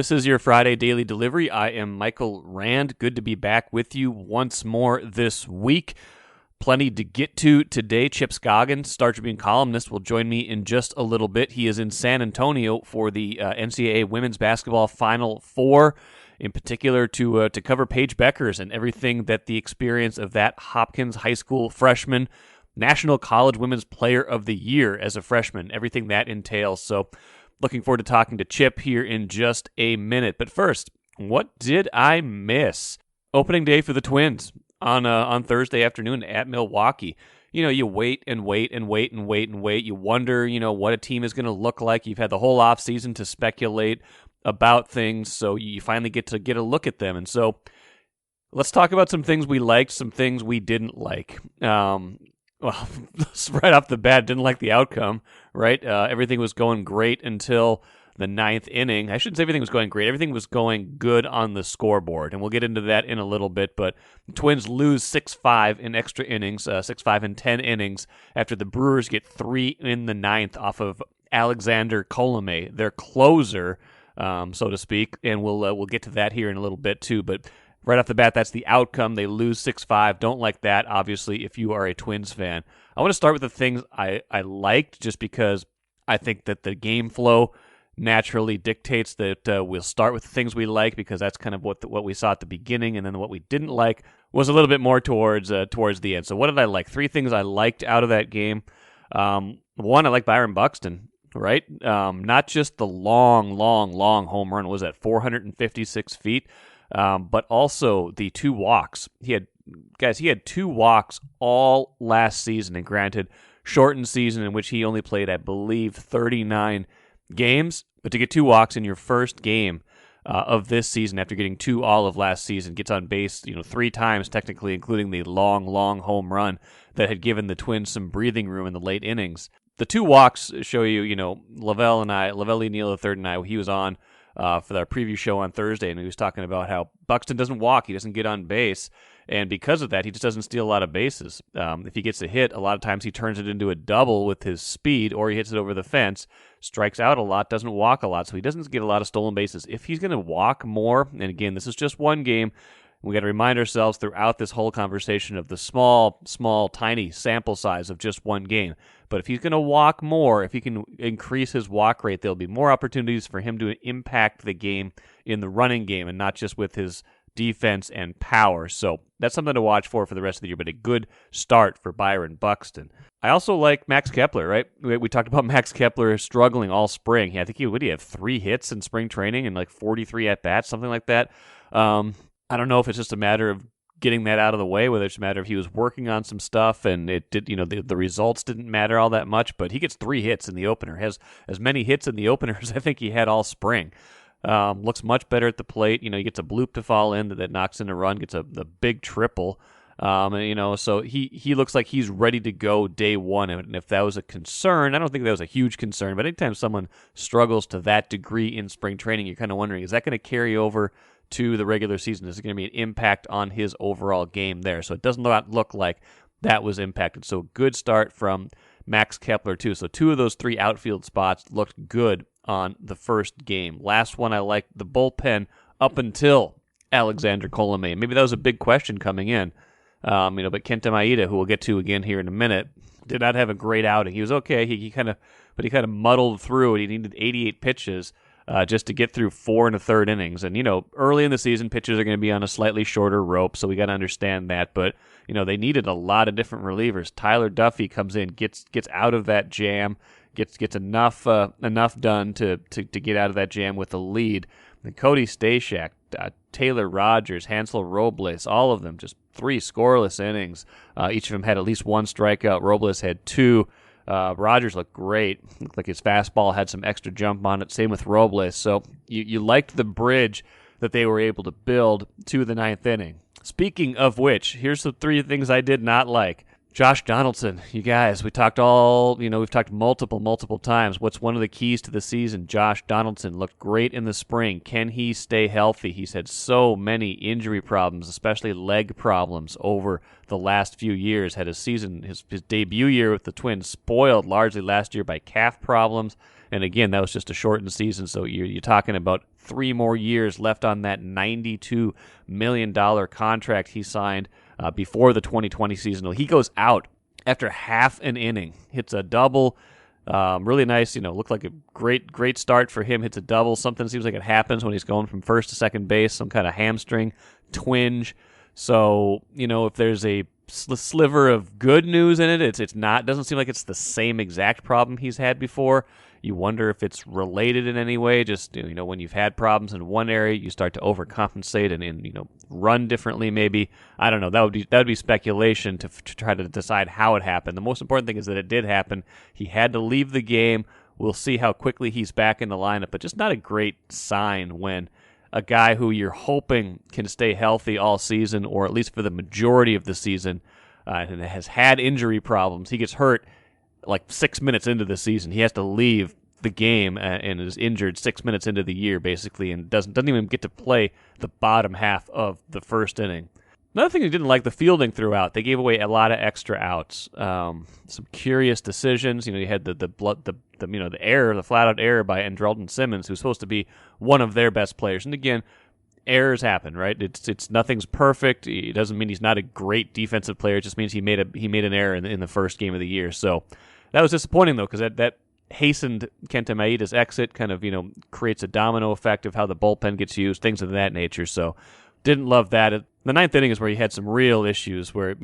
This is your Friday Daily Delivery. I am Michael Rand. Good to be back with you once more this week. Plenty to get to today. Chip Scoggins, Star Tribune columnist, will join me in just a little bit. He is in San Antonio for the NCAA Women's Basketball Final Four, in particular to cover Paige Bueckers and everything that the experience of that Hopkins high school freshman, National College Women's Player of the Year as a freshman, everything that entails. So looking forward to talking to Chip here in just a minute. But first, what did I miss? Opening day for the Twins on Thursday afternoon at Milwaukee. You know, you wait and wait and wait and wait and wait. You wonder, what a team is going to look like. You've had the whole offseason to speculate about things, so you finally get to get a look at them. And so let's talk about some things we liked, some things we didn't like. Well, right off the bat, didn't like the outcome, right? Everything was going great until the ninth inning. I shouldn't say everything was going great. Everything was going good on the scoreboard, and we'll get into that in a little bit. But the Twins lose 6-5 in extra innings, 6-5 in 10 innings, after the Brewers get 3 in the ninth off of Alexander Colome, their closer, so to speak. And we'll get to that here in a little bit too. But right off the bat, that's the outcome. They lose 6-5. Don't like that, obviously, if you are a Twins fan. I want to start with the things I liked, just because I think that the game flow naturally dictates that we'll start with the things we like, because that's kind of what we saw at the beginning, and then what we didn't like was a little bit more towards the end. So what did I like? 3 things I liked out of that game. One, I like Byron Buxton, right? Not just the long home run. What was that, 456 feet? But also the 2 walks. He had 2 walks all last season, and granted, shortened season in which he only played, I believe, 39 games. But to get 2 walks in your first game of this season after getting 2 all of last season, gets on base 3 times technically, including the long home run that had given the Twins some breathing room in the late innings. The 2 walks show you, Lavelle Lee Neal III and I, he was on for our preview show on Thursday, and he was talking about how Buxton doesn't walk, he doesn't get on base, and because of that, he just doesn't steal a lot of bases. If he gets a hit, a lot of times he turns it into a double with his speed, or he hits it over the fence, strikes out a lot, doesn't walk a lot, so he doesn't get a lot of stolen bases. If he's going to walk more, and again, this is just one game, we got to remind ourselves throughout this whole conversation of the small, tiny sample size of just one game. But if he's going to walk more, if he can increase his walk rate, there'll be more opportunities for him to impact the game in the running game, and not just with his defense and power. So that's something to watch for the rest of the year, but a good start for Byron Buxton. I also like Max Kepler, right? We talked about Max Kepler struggling all spring. I think he have 3 hits in spring training and like 43 at-bats, something like that. I don't know if it's just a matter of getting that out of the way, whether it's a matter of he was working on some stuff and it did, the results didn't matter all that much, but he gets 3 hits in the opener, has as many hits in the opener as I think he had all spring. Looks much better at the plate. He gets a bloop to fall in that knocks in a run, gets the big triple. So he looks like he's ready to go day one. And if that was a concern, I don't think that was a huge concern, but anytime someone struggles to that degree in spring training, you're kind of wondering, is that going to carry over to the regular season? Is it going to be an impact on his overall game there? So it does not look like that was impacted. So good start from Max Kepler too. So 2 of those 3 outfield spots looked good on the first game. Last one, I liked the bullpen up until Alexander Colome. Maybe that was a big question coming in. But Kenta Maeda, who we'll get to again here in a minute, did not have a great outing. He was okay. He kind of muddled through it. He needed 88 pitches just to get through 4 1/3 innings. And, early in the season, pitchers are going to be on a slightly shorter rope, so we got to understand that. But, they needed a lot of different relievers. Tyler Duffy comes in, gets out of that jam, gets enough done to get out of that jam with a lead. And Cody Stashak, Taylor Rogers, Hansel Robles, all of them, just 3 scoreless innings. Each of them had at least 1 strikeout. Robles had 2. Rogers looked great. Looked like his fastball had some extra jump on it. Same with Robles. So you liked the bridge that they were able to build to the 9th inning. Speaking of which, here's the 3 things I did not like. Josh Donaldson, you guys, we've talked multiple times. What's one of the keys to the season? Josh Donaldson looked great in the spring. Can he stay healthy? He's had so many injury problems, especially leg problems over the last few years. Had his debut year with the Twins spoiled largely last year by calf problems. And again, that was just a shortened season, so you're talking about 3 more years left on that $92 million contract he signed before the 2020 season. Well, he goes out after half an inning, hits a double. Really nice, looked like a great start for him. Hits a double. Something seems like it happens when he's going from first to second base, some kind of hamstring twinge. So, if there's a sliver of good news in it, it doesn't seem like it's the same exact problem he's had before. You wonder if it's related in any way. Just, when you've had problems in one area, you start to overcompensate and run differently maybe. I don't know. That would be speculation to try to decide how it happened. The most important thing is that it did happen. He had to leave the game. We'll see how quickly he's back in the lineup, but just not a great sign when a guy who you're hoping can stay healthy all season, or at least for the majority of the season, and has had injury problems. He gets hurt like 6 minutes into the season. He has to leave the game and is injured 6 minutes into the year, basically, and doesn't even get to play the bottom half of the first inning. Another thing I didn't like, the fielding throughout. They gave away a lot of extra outs. Some curious decisions. You had the error, the flat out error by Andrelton Simmons, who's supposed to be one of their best players. And again, errors happen, right? It's nothing's perfect. It doesn't mean he's not a great defensive player. It just means he made an error in the first game of the year. So that was disappointing though, because that hastened Kenta Maeda's exit. Kind of creates a domino effect of how the bullpen gets used, things of that nature. So didn't love that. The ninth inning is where you had some real issues where,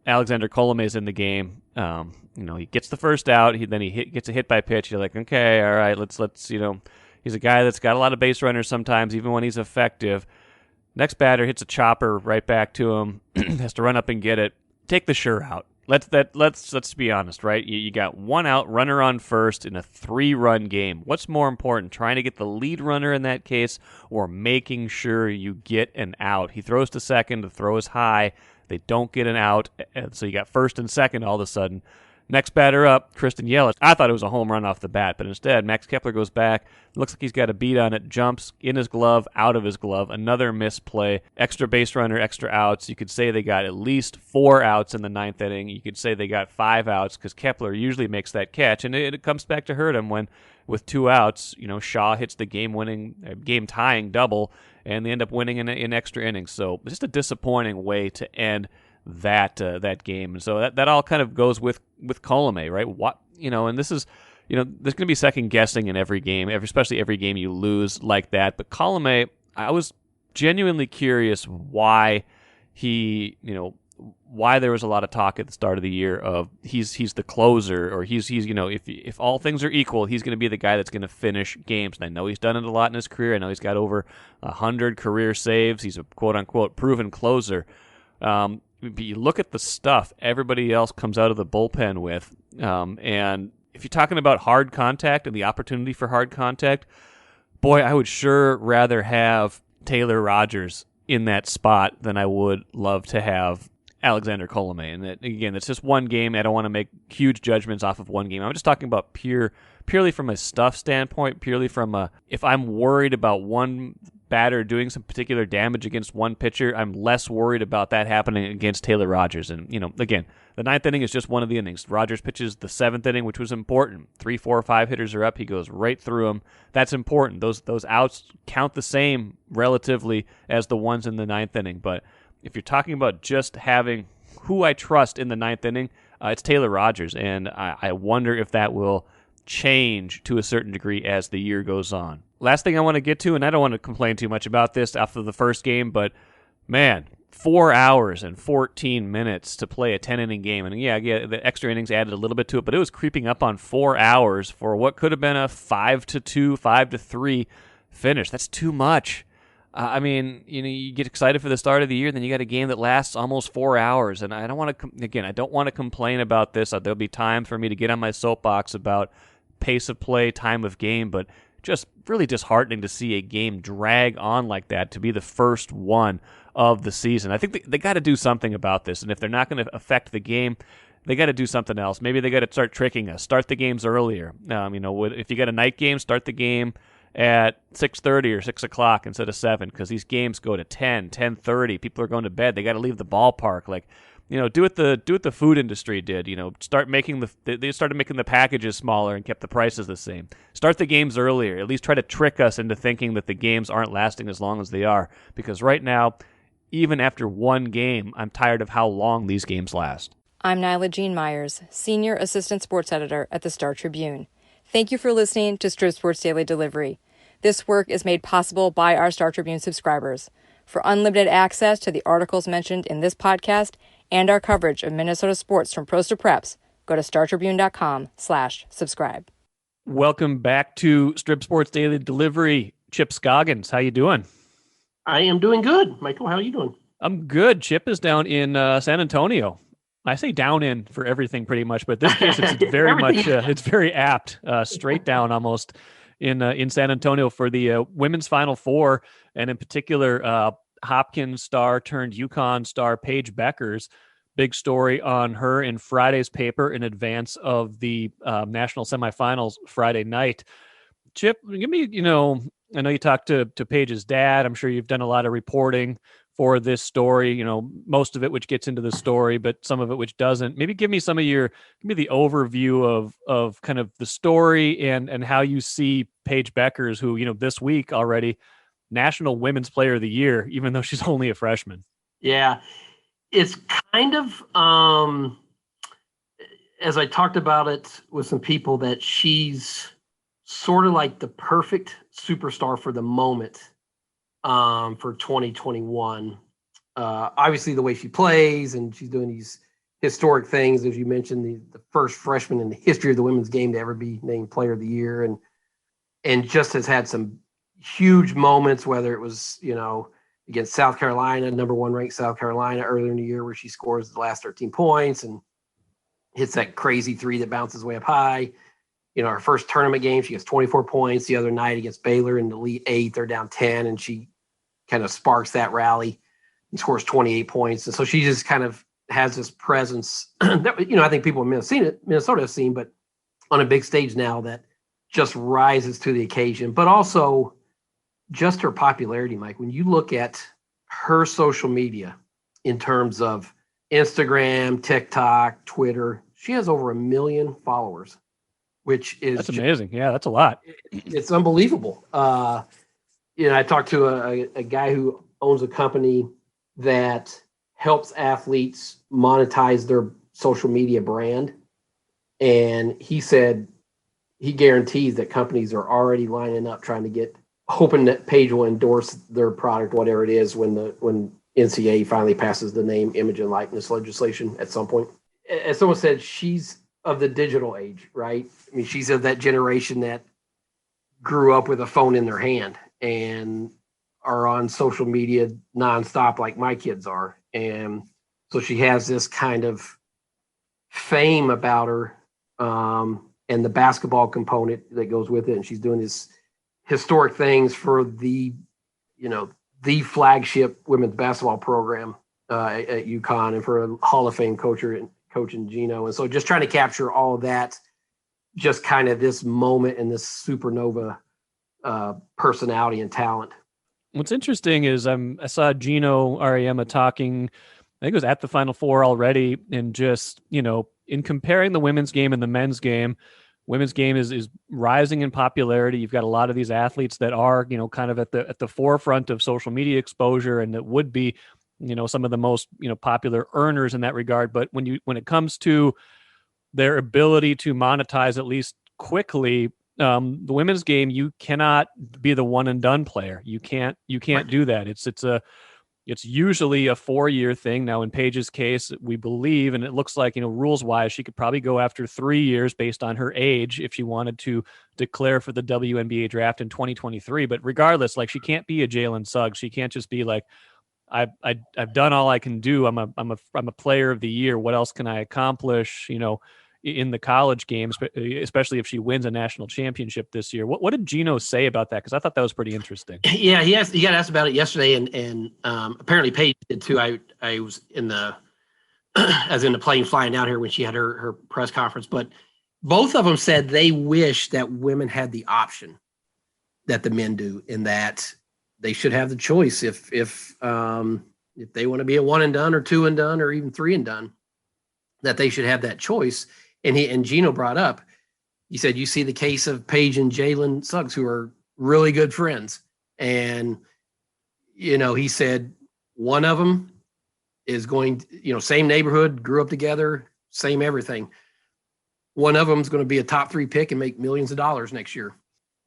Alexander Colome is in the game. He gets the first out. He gets a hit by pitch. You're like, okay, all right, let's he's a guy that's got a lot of base runners sometimes, even when he's effective. Next batter hits a chopper right back to him. Has to run up and get it. Take the sure out. Let's be honest, right? You got 1 out, runner on first in a 3-run game. What's more important, trying to get the lead runner in that case, or making sure you get an out? He throws to second. The throw is high. They don't get an out, so you got first and second all of a sudden. Next batter up, Kristen Yelich. I thought it was a home run off the bat, but instead, Max Kepler goes back. Looks like he's got a beat on it. Jumps in his glove, out of his glove. Another misplay. Extra base runner, extra outs. You could say they got at least 4 outs in the ninth inning. You could say they got 5 outs because Kepler usually makes that catch, and it comes back to hurt him when, with 2 outs, Shaw hits the game-tying double, and they end up winning in extra innings. So just a disappointing way to end that game. And so that all kind of goes with Colome, right? And this is, there's going to be second guessing in every game, especially every game you lose like that. But Colome, I was genuinely curious why why there was a lot of talk at the start of the year of he's the closer, or he's if all things are equal, he's going to be the guy that's going to finish games. And I know he's done it a lot in his career. I know he's got over 100 career saves. He's a quote unquote proven closer. But you look at the stuff everybody else comes out of the bullpen with, and if you're talking about hard contact and the opportunity for hard contact, boy, I would sure rather have Taylor Rogers in that spot than I would love to have Alexander Colome. And that, again, it's just one game. I don't want to make huge judgments off of one game. I'm just talking about purely from a stuff standpoint, purely from if I'm worried about one batter doing some particular damage against one pitcher, I'm less worried about that happening against Taylor Rogers. And, again, the ninth inning is just one of the innings. Rogers pitches the seventh inning, which was important. 3, 4, 5 hitters are up. He goes right through them. That's important. Those outs count the same relatively as the ones in the ninth inning. But if you're talking about just having who I trust in the ninth inning, it's Taylor Rogers. And I wonder if that will change to a certain degree as the year goes on. Last thing I want to get to, and I don't want to complain too much about this after the first game, but man, 4 hours and 14 minutes to play a 10-inning game. And yeah, the extra innings added a little bit to it, but it was creeping up on 4 hours for what could have been a 5-2, 5-3 finish. That's too much. You get excited for the start of the year, then you got a game that lasts almost 4 hours. And I don't want to complain about this. There'll be time for me to get on my soapbox about pace of play, time of game, but just really disheartening to see a game drag on like that, to be the first one of the season. I think they got to do something about this, and if they're not going to affect the game, they got to do something else. Maybe they got to start tricking us, start the games earlier. If you got a night game, start the game at 6:30 or 6 o'clock instead of 7, because these games go to 10, 10:30. People are going to bed. They got to leave the ballpark. Do what the food industry did. They started making the packages smaller and kept the prices the same. Start the games earlier. At least try to trick us into thinking that the games aren't lasting as long as they are. Because right now, even after one game, I'm tired of how long these games last. I'm Nyla Jean Myers, Senior Assistant Sports Editor at the Star Tribune. Thank you for listening to Strip Sports Daily Delivery. This work is made possible by our Star Tribune subscribers. For unlimited access to the articles mentioned in this podcast and our coverage of Minnesota sports from pros to preps, go to startribune.com/subscribe. Welcome back to Strip Sports Daily Delivery. Chip Scoggins, how you doing? I am doing good. Michael, how are you doing? I'm good. Chip is down in San Antonio. I say down in for everything pretty much, but in this case it's very much it's very apt, straight down almost in San Antonio for the women's Final Four, and in particular Hopkins star turned UConn star Paige Bueckers. Big story on her in Friday's paper in advance of the national semifinals Friday night. Chip, give me, I know you talked to Paige's dad. I'm sure you've done a lot of reporting for this story, most of it which gets into the story, but some of it which doesn't. Maybe give me the overview of kind of the story and how you see Paige Bueckers, who, this week already National Women's Player of the Year, even though she's only a freshman. Yeah, it's kind of, as I talked about it with some people, that she's sort of like the perfect superstar for the moment. For 2021, obviously the way she plays, and she's doing these historic things, as you mentioned, the first freshman in the history of the women's game to ever be named Player of the Year, and just has had some huge moments, whether it was against South Carolina, number 1 ranked South Carolina earlier in the year, where she scores the last 13 points and hits that crazy 3 that bounces way up high. Her first tournament game, she gets 24 points. The other night against Baylor in the Elite 8, they're down 10, and she kind of sparks that rally and scores 28 points. And so she just kind of has this presence that, I think people in Minnesota have seen, but on a big stage now, that just rises to the occasion. But also just her popularity, Mike. When you look at her social media in terms of Instagram, TikTok, Twitter, she has over 1 million followers. Which is that's amazing. Yeah, that's a lot. It's unbelievable. I talked to a guy who owns a company that helps athletes monetize their social media brand. And he said he guarantees that companies are already lining up hoping that Paige will endorse their product, whatever it is, when NCAA finally passes the name, image, and likeness legislation at some point. As someone said, she's of the digital age, right? I mean, she's of that generation that grew up with a phone in their hand and are on social media nonstop like my kids are. And so she has this kind of fame about her, and the basketball component that goes with it. And she's doing this historic things for the flagship women's basketball program at UConn, and for a Hall of Fame coaching Gino. And so just trying to capture all of that, just kind of this moment and this supernova personality and talent. What's interesting is I saw Gino Ariema talking, I think it was at the Final Four already, and just, in comparing the women's game and the men's game, women's game is rising in popularity. You've got a lot of these athletes that are, kind of at the forefront of social media exposure, and that would be, some of the most, popular earners in that regard. But when it comes to their ability to monetize, at least quickly, the women's game, you cannot be the one and done player. You can't do that. It's usually a 4-year thing. Now, in Paige's case, we believe, and it looks like, rules wise, she could probably go after 3 years based on her age if she wanted to declare for the WNBA draft in 2023. But regardless, she can't be a Jalen Suggs. She can't just be like, I've done all I can do. I'm a player of the year. What else can I accomplish? in the college games, especially if she wins a national championship this year. What did Gino say about that? Because I thought that was pretty interesting. Yeah, he got asked about it yesterday, and apparently Paige did too. I was in the as in the plane flying down here when she had her press conference, but both of them said they wish that women had the option that the men do, in that they should have the choice if they want to be a one and done or two and done or even three and done, that they should have that choice. And Gino brought up, he said, you see the case of Paige and Jalen Suggs, who are really good friends. And, he said one of them is going, same neighborhood, grew up together, same everything. One of them is going to be a top 3 pick and make millions of dollars next year.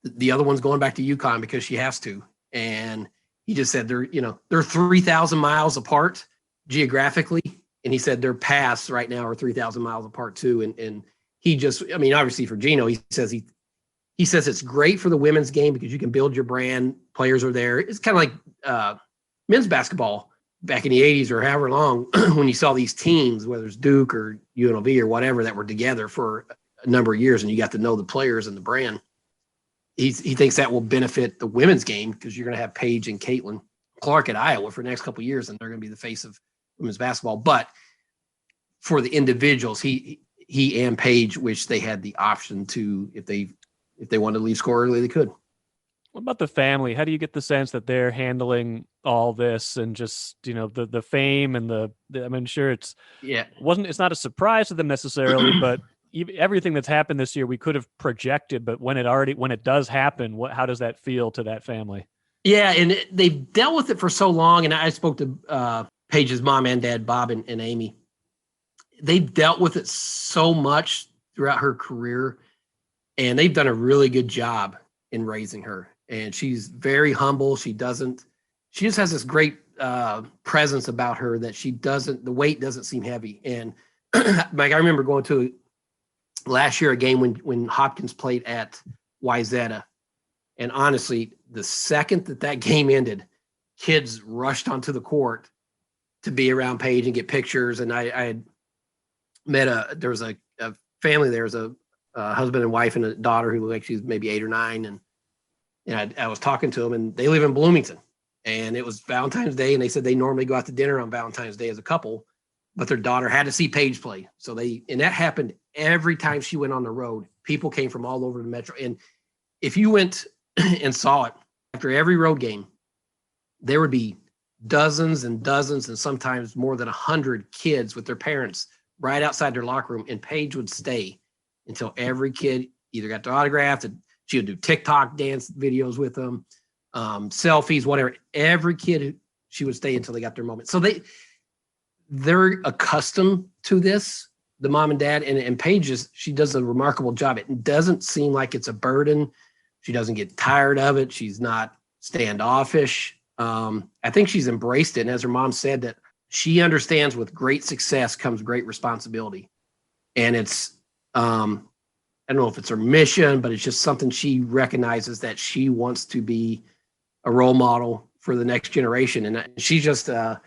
The other one's going back to UConn because she has to. And he just said they're 3,000 miles apart geographically. And he said their paths right now are 3,000 miles apart too. And he just, obviously for Gino, he says it's great for the women's game because you can build your brand. Players are there. It's kind of like men's basketball back in the 80s or however long when you saw these teams, whether it's Duke or UNLV or whatever, that were together for a number of years and you got to know the players and the brand. He thinks that will benefit the women's game because you're going to have Paige and Caitlin Clark at Iowa for the next couple of years, and they're going to be the face of women's basketball. But for the individuals, he and Paige wish they had the option to, if they wanted to leave school early, they could. What about the family? How do you get the sense that they're handling all this and just, the fame and I'm sure it's not a surprise to them necessarily, but everything that's happened this year, we could have projected, but when it does happen, how does that feel to that family? Yeah. And they've dealt with it for so long. And I spoke to Paige's mom and dad, Bob and Amy. They've dealt with it so much throughout her career, and they've done a really good job in raising her. And she's very humble. She just has this great presence about her that the weight doesn't seem heavy. And Mike, I remember going to last year a game when Hopkins played at Wayzata. And honestly, the second that game ended, kids rushed onto the court to be around Paige and get pictures. And I had met there was a family, there was a husband and wife and a daughter who looked like she's maybe 8 or 9. And I was talking to them, and they live in Bloomington, and it was Valentine's Day. And they said they normally go out to dinner on Valentine's Day as a couple, but their daughter had to see Paige play. And that happened every time she went on the road. People came from all over the metro. And if you went and saw it after every road game, there would be dozens and dozens and sometimes more than 100 kids with their parents right outside their locker room. And Paige would stay until every kid either got their autograph, and she would do TikTok dance videos with them, selfies, whatever. Every kid, she would stay until they got their moment. So they're accustomed to this, the mom and dad, and Paige she does a remarkable job. It doesn't seem like it's a burden. She doesn't get tired of it. She's not standoffish. I think she's embraced it. And as her mom said, that she understands with great success comes great responsibility. And it's, I don't know if it's her mission, but it's just something she recognizes, that she wants to be a role model for the next generation. And she's just, I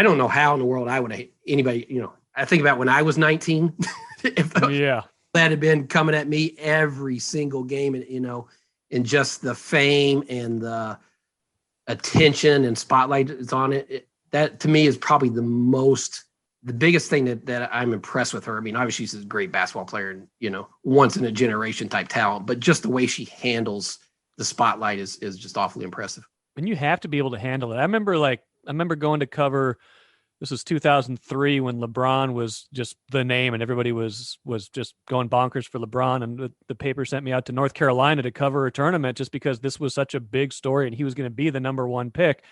don't know how in the world I would have anybody, I think about when I was 19, if that had been coming at me every single game, and, and just the fame and the attention and spotlight is on it. That to me is probably the biggest thing that I'm impressed with her. I mean, obviously she's a great basketball player and, once in a generation type talent, but just the way she handles the spotlight is just awfully impressive. And you have to be able to handle it. I remember going to cover, this was 2003 when LeBron was just the name and everybody was just going bonkers for LeBron. And the paper sent me out to North Carolina to cover a tournament just because this was such a big story and he was going to be the number 1 pick.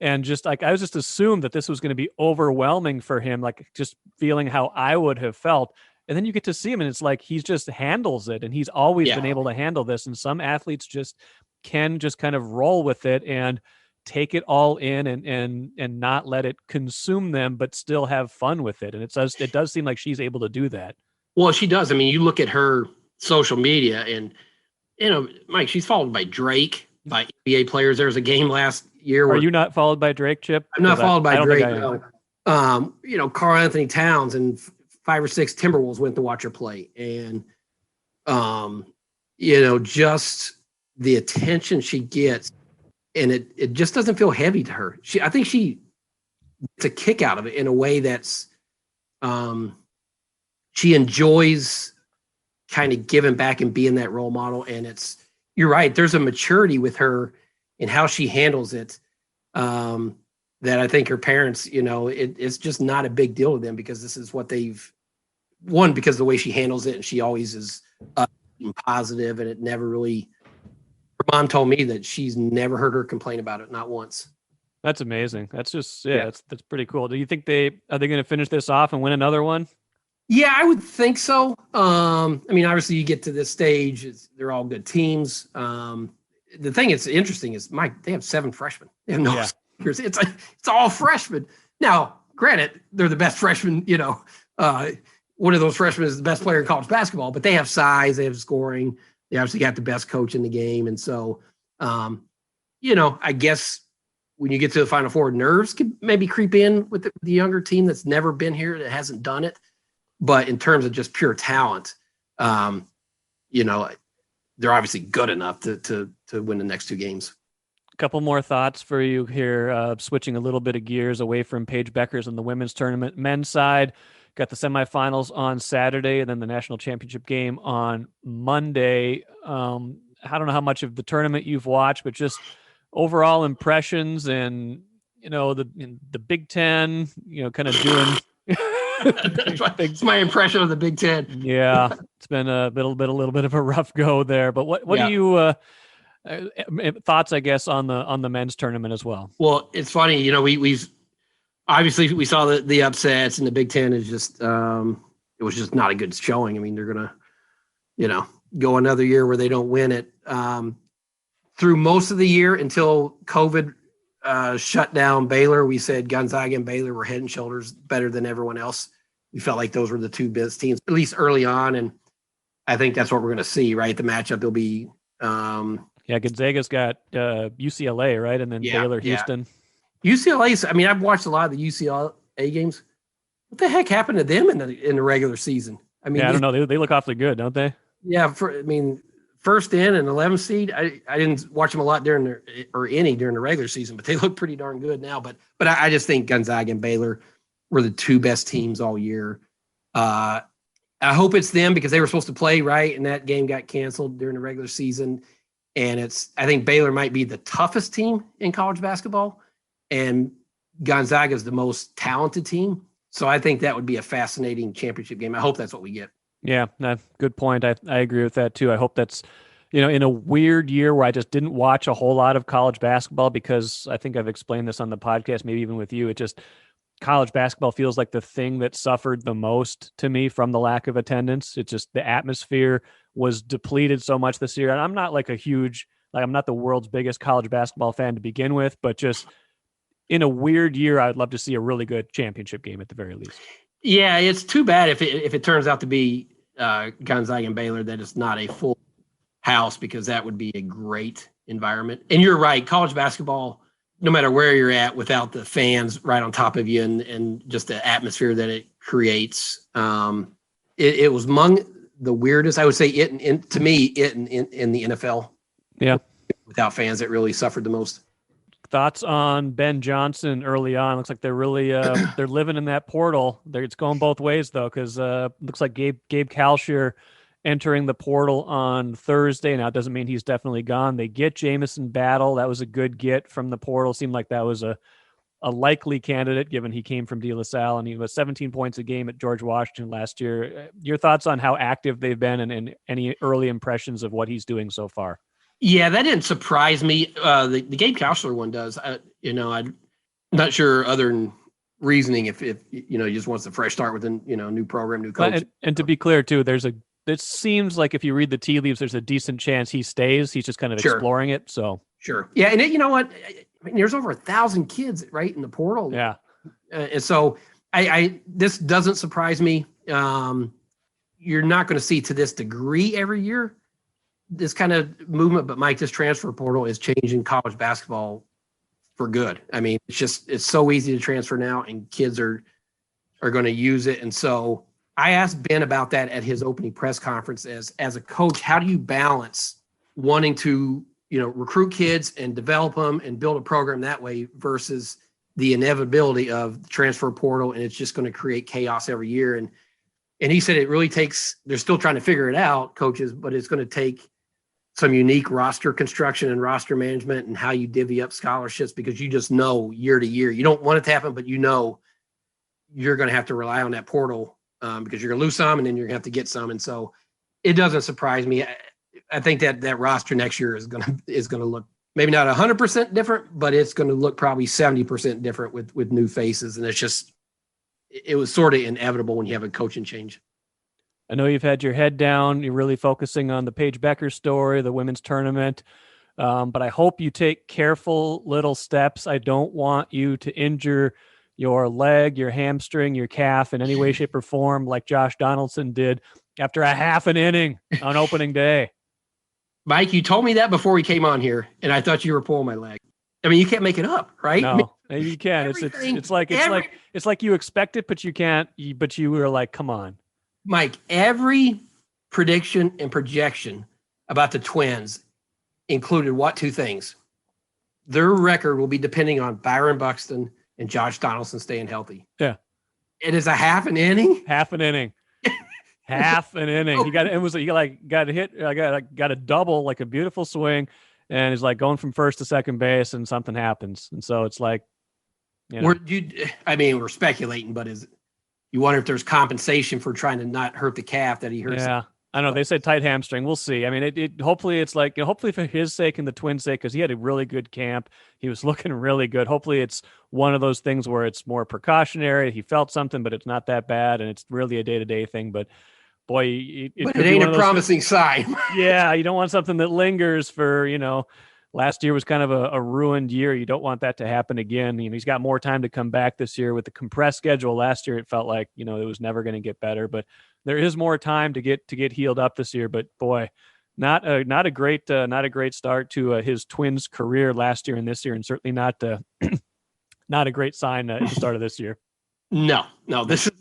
And just like, I was just assumed that this was going to be overwhelming for him, like just feeling how I would have felt. And then you get to see him and it's like, he just handles it. And he's always been able to handle this. And some athletes just can just kind of roll with it and take it all in and not let it consume them, but still have fun with it. And it does seem like she's able to do that. Well, she does. I mean, you look at her social media and, Mike, she's followed by Drake, by NBA players. There was a game last year. Are you not followed by Drake, Chip? I'm not followed by Drake. No. Karl Anthony Towns and 5 or 6 Timberwolves went to watch her play. And, just the attention she gets, and it just doesn't feel heavy to her. I think she gets a kick out of it in a way that's, she enjoys kind of giving back and being that role model. And you're right. There's a maturity with her in how she handles it. That I think her parents, it's just not a big deal to them because this is what because of the way she handles it, and she always is positive, and it never really. Her mom told me that she's never heard her complain about it, not once. That's amazing. That's just that's pretty cool. Do you think are they going to finish this off and win another one? Yeah, I would think so. Obviously, you get to this stage, they're all good teams. The thing that's interesting is, Mike, they have 7 freshmen. They have no. It's all freshmen. Now, granted, they're the best freshmen, one of those freshmen is the best player in college basketball, but they have size, they have scoring. They obviously got the best coach in the game. And so, I guess when you get to the Final Four, nerves could maybe creep in with the younger team that's never been here, that hasn't done it. But in terms of just pure talent, they're obviously good enough to win the next 2 games. A couple more thoughts for you here, switching a little bit of gears away from Paige Bueckers and the women's tournament. Men's side, got the semifinals on Saturday and then the national championship game on Monday. I don't know how much of the tournament you've watched, but just overall impressions and, the Big Ten, kind of doing... It's my impression of the Big Ten. Yeah, it's been a little bit of a rough go there. But what do you... thoughts, I guess, on the men's tournament as well? Well, it's funny, we've obviously we saw the upsets, and the Big Ten is just it was just not a good showing. I mean, they're gonna go another year where they don't win it. Through most of the year until COVID shut down Baylor, we said Gonzaga and Baylor were head and shoulders better than everyone else. We felt like those were the 2 best teams, at least early on, and I think that's what we're going to see. Right, the matchup will be. Gonzaga's got UCLA, right? And then Baylor, Houston. UCLA, I've watched a lot of the UCLA games. What the heck happened to them in the regular season? I don't know. They look awfully good, don't they? Yeah, first in and 11th seed. I didn't watch them a lot during the regular season, but they look pretty darn good now. But I just think Gonzaga and Baylor were the 2 best teams all year. I hope it's them because they were supposed to play, right? And that game got canceled during the regular season. And I think Baylor might be the toughest team in college basketball, and Gonzaga is the most talented team. So I think that would be a fascinating championship game. I hope that's what we get. Yeah, good point. I agree with that too. I hope that's, in a weird year where I just didn't watch a whole lot of college basketball, because I think I've explained this on the podcast, maybe even with you. College basketball feels like the thing that suffered the most to me from the lack of attendance. It's just the atmosphere was depleted so much this year. And I'm not I'm not the world's biggest college basketball fan to begin with, but just in a weird year, I'd love to see a really good championship game at the very least. Yeah, it's too bad if it turns out to be Gonzaga and Baylor that it's not a full house, because that would be a great environment. And you're right, college basketball, no matter where you're at, without the fans right on top of you and just the atmosphere that it creates, it was among the weirdest. I would say to me in the NFL. Yeah, without fans, it really suffered the most. Thoughts on Ben Johnson early on? Looks like they're really they're living in that portal. It's going both ways though, because looks like Gabe Kalsher entering the portal on Thursday. Now it doesn't mean he's definitely gone. They get Jamison Battle. That was a good get from the portal. Seemed like that was a likely candidate given he came from De La Salle, and he was 17 points a game at George Washington last year. Your thoughts on how active they've been and any early impressions of what he's doing so far? Yeah, that didn't surprise me. The Gabe Kalsher one does. I'm not sure other than reasoning if he just wants a fresh start with a new program, new coach. And to be clear too, it seems like if you read the tea leaves, there's a decent chance he stays. He's just kind of exploring it. So sure, yeah, and you know what? There's over 1,000 kids right in the portal. Yeah, and so this doesn't surprise me. You're not going to see to this degree every year this kind of movement, but Mike, this transfer portal is changing college basketball for good. It's so easy to transfer now, and kids are going to use it. And so I asked Ben about that at his opening press conference. As a coach, how do you balance wanting to, recruit kids and develop them and build a program that way versus the inevitability of the transfer portal, and it's just going to create chaos every year. And he said it really takes, they're still trying to figure it out, coaches, but it's going to take some unique roster construction and roster management and how you divvy up scholarships, because you just know year to year, you don't want it to happen, but you're going to have to rely on that portal because you're going to lose some and then you're going to have to get some. And so it doesn't surprise me. I think that roster next year is going to look maybe not 100% different, but it's going to look probably 70% different with new faces. And it was sort of inevitable when you have a coaching change. I know you've had your head down. You're really focusing on the Paige Bueckers story, the women's tournament. But I hope you take careful little steps. I don't want you to injure your leg, your hamstring, your calf in any way, shape, or form like Josh Donaldson did after a half an inning on opening day. Mike, you told me that before we came on here, and I thought you were pulling my leg. I mean, you can't make it up, right? No, maybe you can. It's like you expect it, but you can't. But you were like, come on, Mike. Every prediction and projection about the Twins included what two things? Their record will be depending on Byron Buxton and Josh Donaldson staying healthy. Yeah, it is a half an inning. Half an inning. Half an inning. He got a double, like a beautiful swing, and he's like going from first to second base, and something happens, and so it's like, we're speculating, but you wonder if there's compensation for trying to not hurt the calf that he hurts. Yeah, I know they said tight hamstring. We'll see. I mean, hopefully it's like, hopefully for his sake and the Twins' sake, because he had a really good camp. He was looking really good. Hopefully it's one of those things where it's more precautionary. He felt something, but it's not that bad, and it's really a day-to-day thing. But boy, it ain't a promising sign. Yeah, you don't want something that lingers for, last year was kind of a ruined year. You don't want that to happen again. He's got more time to come back this year with the compressed schedule. Last year, it felt like, it was never going to get better, but there is more time to get healed up this year. But boy, not a great start to his Twins career last year and this year, and certainly not a great sign at the start of this year. No, this is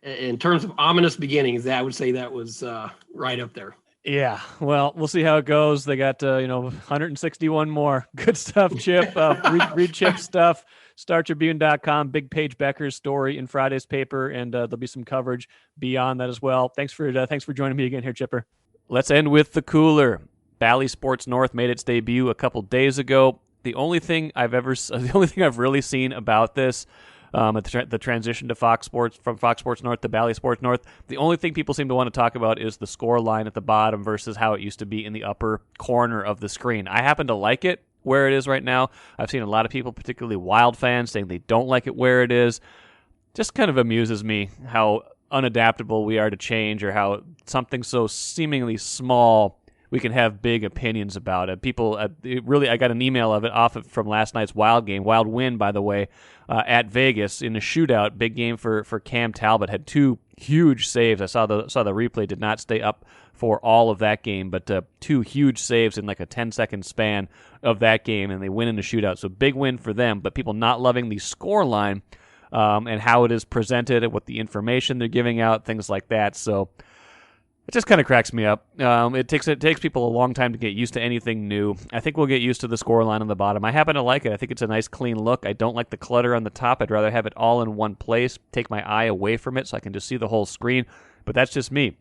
in terms of ominous beginnings, I would say that was right up there. Yeah, well, we'll see how it goes. They got 161 more. Good stuff, Chip. Read Chip's stuff. StarTribune.com. Big Paige Bueckers story in Friday's paper, and there'll be some coverage beyond that as well. Thanks for joining me again here, Chipper. Let's end with the cooler. Bally Sports North made its debut a couple days ago. The only thing I've really seen about this. The transition to Fox Sports, from Fox Sports North to Bally Sports North, the only thing people seem to want to talk about is the score line at the bottom versus how it used to be in the upper corner of the screen. I happen to like it where it is right now. I've seen a lot of people, particularly Wild fans, saying they don't like it where it is. Just kind of amuses me how unadaptable we are to change, or how something so seemingly small we can have big opinions about it. People, I got an email of it from last night's Wild game. Wild win, by the way, at Vegas in a shootout. Big game for Cam Talbot. Had two huge saves. I saw the replay. Did not stay up for all of that game, but two huge saves in like a 10-second span of that game, and they win in the shootout. So big win for them. But people not loving the score line and how it is presented and what the information they're giving out, things like that. So it just kind of cracks me up. It takes people a long time to get used to anything new. I think we'll get used to the score line on the bottom. I happen to like it. I think it's a nice, clean look. I don't like the clutter on the top. I'd rather have it all in one place, take my eye away from it so I can just see the whole screen. But that's just me.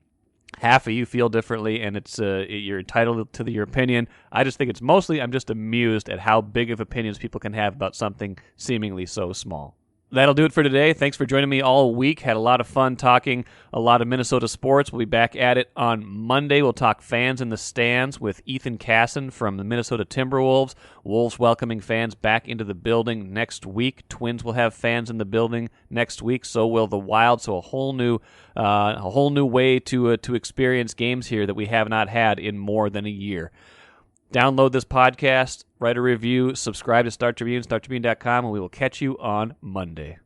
Half of you feel differently, and you're entitled to your opinion. I just think I'm just amused at how big of opinions people can have about something seemingly so small. That'll do it for today. Thanks for joining me all week. Had a lot of fun talking a lot of Minnesota sports. We'll be back at it on Monday. We'll talk fans in the stands with Ethan Casson from the Minnesota Timberwolves. Wolves welcoming fans back into the building next week. Twins will have fans in the building next week. So will the Wild. So a whole new way to experience games here that we have not had in more than a year. Download this podcast, write a review, subscribe to Star Tribune, StarTribune.com, and we will catch you on Monday.